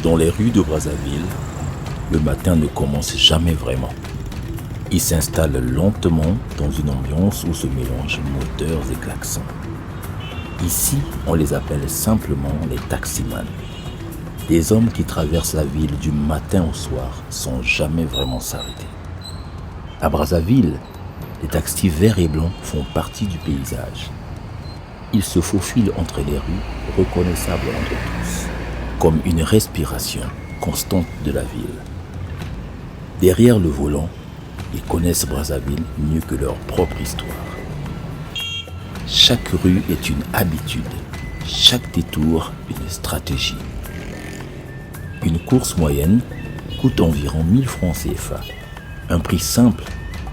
Dans les rues de Brazzaville, le matin ne commence jamais vraiment. Il s'installe lentement dans une ambiance où se mélangent moteurs et klaxons. Ici, on les appelle simplement les taximans. Des hommes qui traversent la ville du matin au soir sans jamais vraiment s'arrêter. À Brazzaville, les taxis verts et blancs font partie du paysage. Ils se faufilent entre les rues, reconnaissables entre tous, comme une respiration constante de la ville. Derrière le volant, ils connaissent Brazzaville mieux que leur propre histoire. Chaque rue est une habitude, chaque détour une stratégie. Une course moyenne coûte environ 1000 francs CFA, un prix simple,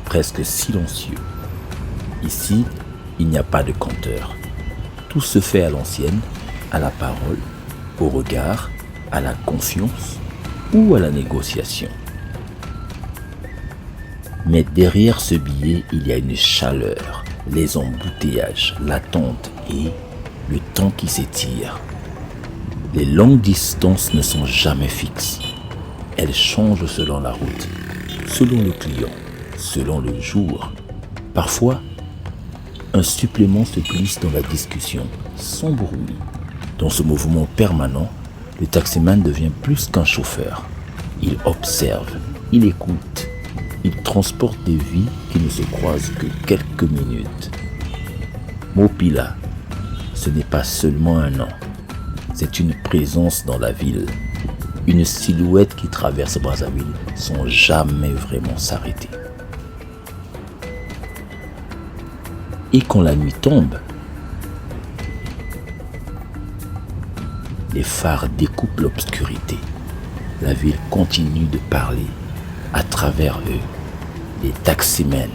presque silencieux. Ici, il n'y a pas de compteur. Tout se fait à l'ancienne, à la parole, au regard, à la confiance ou à la négociation. Mais derrière ce billet, il y a une chaleur, les embouteillages, l'attente et le temps qui s'étire. Les longues distances ne sont jamais fixes. Elles changent selon la route, selon le client, selon le jour. Parfois, un supplément se glisse dans la discussion, sans bruit. Dans ce mouvement permanent, le taximan devient plus qu'un chauffeur. Il observe, il écoute, il transporte des vies qui ne se croisent que quelques minutes. Mopila, ce n'est pas seulement un nom, c'est une présence dans la ville, une silhouette qui traverse Brazzaville sans jamais vraiment s'arrêter. Et quand la nuit tombe, les phares découpent l'obscurité. La ville continue de parler à travers eux, les taximens,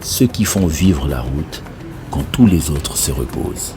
ceux qui font vivre la route quand tous les autres se reposent.